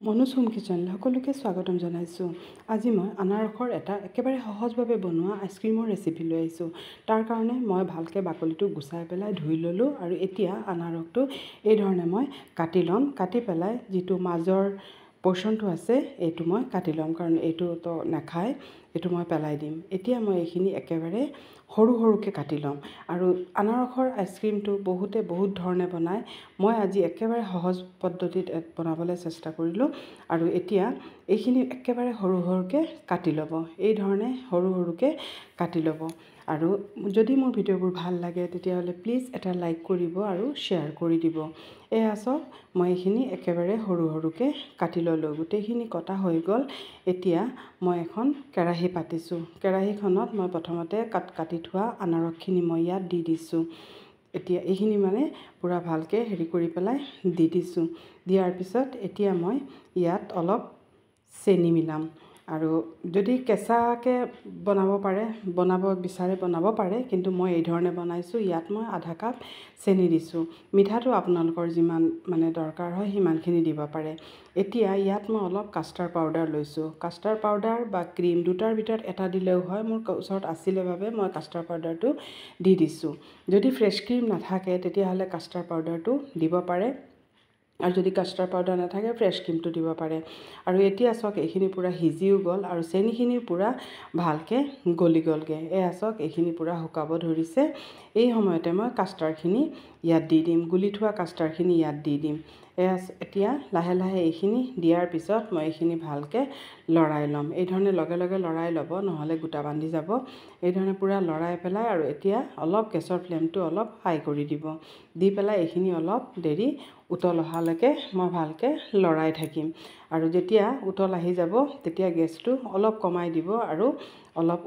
মনুচুম কিচেনলৈ সকলোকে স্বাগতম জনাইছোঁ। আজি মই আনাৰসৰ এটা একেবাৰে সহজভাৱে বনোৱা আইচক্ৰীমৰ ৰেচিপি লৈ আহিছোঁ। তাৰ কাৰণে মই ভালকৈ বাকলিটো গুচাই পেলাই ধুই ল'লোঁ আৰু এতিয়া আনাৰসটো এই ধৰণে মই কাটি ল'ম। কাটি পেলাই যিটো মাজৰ পৰ্চনটো আছে এইটো মই কাটি ল'ম, কাৰণ এইটোতো নাখায়, এইটো মই পেলাই দিম। এতিয়া মই এইখিনি একেবাৰে সৰু সৰুকৈ কাটি ল'ম। আৰু আনাৰসৰ আইচক্ৰীমটো বহুত ধৰণে বনায়। মই আজি একেবাৰে সহজ পদ্ধতিত বনাবলৈ চেষ্টা কৰিলোঁ। আৰু এতিয়া এইখিনি একেবাৰে সৰু সৰুকৈ কাটি ল'ব, এই ধৰণে সৰু সৰুকৈ কাটি ল'ব। আৰু যদি মোৰ ভিডিঅ'বোৰ ভাল লাগে তেতিয়াহ'লে প্লিজ এটা লাইক কৰিব আৰু শ্বেয়াৰ কৰি দিব। এয়া চাওক, মই এইখিনি একেবাৰে সৰু সৰুকৈ কাটি ল'লোঁ। গোটেইখিনি কটা হৈ গ'ল। এতিয়া মই এখন কেৰাহী পাতিছোঁ। কেৰাহীখনত মই প্ৰথমতে কাটি থোৱা আনাৰসখিনি মই ইয়াত দি দিছোঁ। এতিয়া এইখিনি মানে পূৰা ভালকৈ কৰি পেলাই দি দিছোঁ। দিয়াৰ পিছত এতিয়া মই ইয়াত অলপ চেনি মিলাম। আৰু যদি কেঁচাকৈ বনাব বিচাৰে বনাব পাৰে, কিন্তু মই এই ধৰণে বনাইছোঁ। ইয়াত মই আধা কাপ চেনি দিছোঁ। মিঠাটো আপোনালোকৰ যিমান মানে দৰকাৰ হয় সিমানখিনি দিব পাৰে। এতিয়া ইয়াত মই অলপ কাষ্টাৰ্ড পাউডাৰ লৈছোঁ। কাষ্টাৰ্ড পাউডাৰ বা ক্ৰীম দুটাৰ ভিতৰত এটা দিলেও হয়। মোৰ ওচৰত আছিলে বাবে মই কাষ্টাৰ্ড পাউডাৰটো দি দিছোঁ। যদি ফ্ৰেছ ক্ৰীম নাথাকে তেতিয়াহ'লে কাষ্টাৰ্ড পাউডাৰটো দিব পাৰে, আৰু যদি কাষ্টাৰ্ড পাউডাৰ নাথাকে ফ্ৰেছ ক্ৰীমটো দিব পাৰে। আৰু এতিয়া চাওক, এইখিনি পূৰা সিজিও গ'ল আৰু চেনিখিনিও পূৰা ভালকৈ গলি গ'লগৈ। এয়া চাওক, এইখিনি পূৰা শুকাব ধৰিছে। এই সময়তে মই কাষ্টাৰ্ডখিনি ইয়াত দি দিম, গুলি থোৱা কাষ্টাৰ্ডখিনি ইয়াত দি দিম। এতিয়া লাহে লাহে এইখিনি দিয়াৰ পিছত মই এইখিনি ভালকৈ লৰাই ল'ম। এই ধৰণে লগে লগে লৰাই ল'ব, নহ'লে গোটা বান্ধি যাব। এই ধৰণে পূৰা লৰাই পেলাই আৰু এতিয়া অলপ গেছৰ ফ্লেমটো অলপ হাই কৰি দিব। দি পেলাই এইখিনি অলপ দেৰি উতল অহালৈকে মই ভালকৈ লৰাই থাকিম। আৰু যেতিয়া উতল আহি যাব তেতিয়া গেছটো অলপ কমাই দিব আৰু অলপ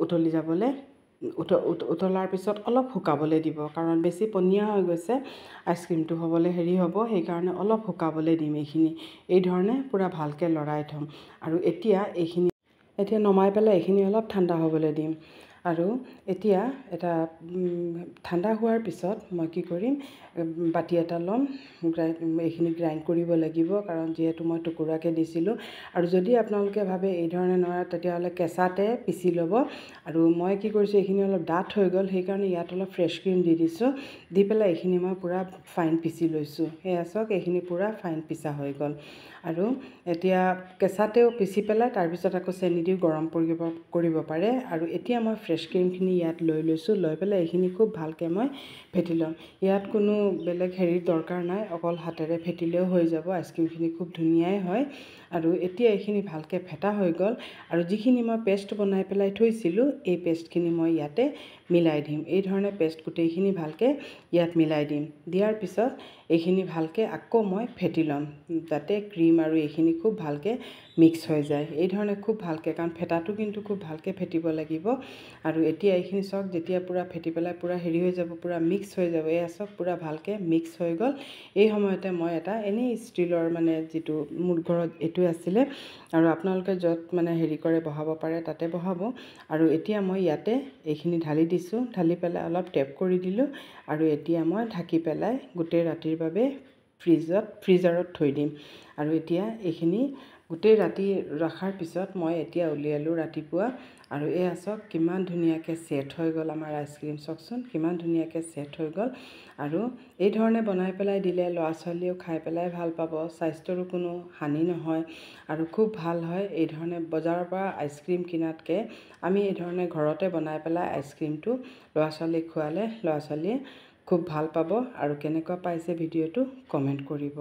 উতলাৰ পিছত অলপ শুকাবলৈ দিব, কাৰণ বেছি পনীয়া হৈ গৈছে আইচক্ৰীমটো হ'বলৈ হ'ব, সেইকাৰণে অলপ শুকাবলৈ দিম। এই ধৰণে পূৰা ভালকৈ লৰাই থ'ম। আৰু এতিয়া নমাই পেলাই এইখিনি অলপ ঠাণ্ডা হ'বলৈ দিম। আৰু এতিয়া ঠাণ্ডা হোৱাৰ পিছত মই কি কৰিম, বাতি এটা ল'ম। এইখিনি গ্ৰাইণ্ড কৰিব লাগিব, কাৰণ যিহেতু মই টুকুৰাকৈ দিছিলোঁ। আৰু যদি আপোনালোকে ভাবে এই ধৰণে নোৱাৰে তেতিয়াহ'লে কেঁচাতে পিচি ল'ব। আৰু মই কি কৰিছোঁ, এইখিনি অলপ ডাঠ হৈ গ'ল, সেইকাৰণে ইয়াত অলপ ফ্ৰেছ ক্ৰীম দি দিছোঁ। দি পেলাই এইখিনি মই পূৰা ফাইন পিচি লৈছোঁ। সেয়া চাওক, এইখিনি পূৰা ফাইন পিচা হৈ গ'ল। আৰু এতিয়া কেঁচাতেও পিচি পেলাই তাৰপিছত আকৌ চেনি দিও গৰম কৰিব পাৰে। আৰু এতিয়া মই ফ্ৰেছ ক্ৰীমখিনি ইয়াত লৈ লৈছোঁ। লৈ পেলাই এইখিনি খুব ভালকৈ মই ফেটি ল'ম। ইয়াত কোনো বেলেগ দৰকাৰ নাই, অকল হাতেৰে ফেটিলেও হৈ যাব। আইচক্ৰীমখিনি খুব ধুনীয়াই হয়। আৰু এতিয়া এইখিনি ভালকৈ ফেটা হৈ গ'ল। আৰু যিখিনি মই পেষ্ট বনাই পেলাই থৈছিলোঁ, এই পেষ্টখিনি মই ইয়াতে মিলাই দিম। এই ধৰণে পেষ্ট গোটেইখিনি ভালকৈ ইয়াত মিলাই দিম। দিয়াৰ পিছত এইখিনি ভালকৈ আকৌ মই ফেটি ল'ম, যাতে ক্ৰীম আৰু এইখিনি খুব ভালকৈ মিক্স হৈ যায়। এই ধৰণে খুব ভালকৈ, কাৰণ ফেটাটো কিন্তু খুব ভালকৈ ফেটিব লাগিব। আৰু এতিয়া এইখিনি চাওক, যেতিয়া পূৰা ফেটি পেলাই পূৰা হৈ যাব, পূৰা মিক্স হৈ যাব। এয়া চাওক, পূৰা ভালকৈ মিক্স হৈ গ'ল। এই সময়তে মই এটা এনেই ষ্টীলৰ যিটো মোৰ ঘৰত এইটো আছিলে, আৰু আপোনালোকে য'ত কৰে বহাব পাৰে তাতে বহাব। আৰু এতিয়া মই ইয়াতে এইখিনি ঢালি দিছোঁ। ঢালি পেলাই অলপ টেপ কৰি দিলোঁ। আৰু এতিয়া মই ঢাকি পেলাই গোটেই ৰাতিৰ বাবে ফ্ৰিজাৰত থৈ দিম। আৰু এতিয়া এইখিনি গোটেই ৰাতি ৰখাৰ পিছত মই এতিয়া উলিয়ালোঁ ৰাতিপুৱা। আৰু এয়া চাওক, কিমান ধুনীয়াকৈ ছেট হৈ গ'ল আমাৰ আইচক্ৰীম। চাওকচোন কিমান ধুনীয়াকৈ ছেট হৈ গ'ল। আৰু এই ধৰণে বনাই পেলাই দিলে ল'ৰা ছোৱালীয়েও খাই পেলাই ভাল পাব, স্বাস্থ্যৰো কোনো হানি নহয় আৰু খুব ভাল হয়। এই ধৰণে বজাৰৰ পৰা আইচক্ৰীম কিনাতকৈ আমি এই ধৰণে ঘৰতে বনাই পেলাই আইচক্ৰীমটো ল'ৰা ছোৱালীক খোৱালে ল'ৰা ছোৱালীয়ে খুব ভাল পাব। আৰু কেনেকুৱা পাইছে ভিডিঅ'টো কমেণ্ট কৰিব।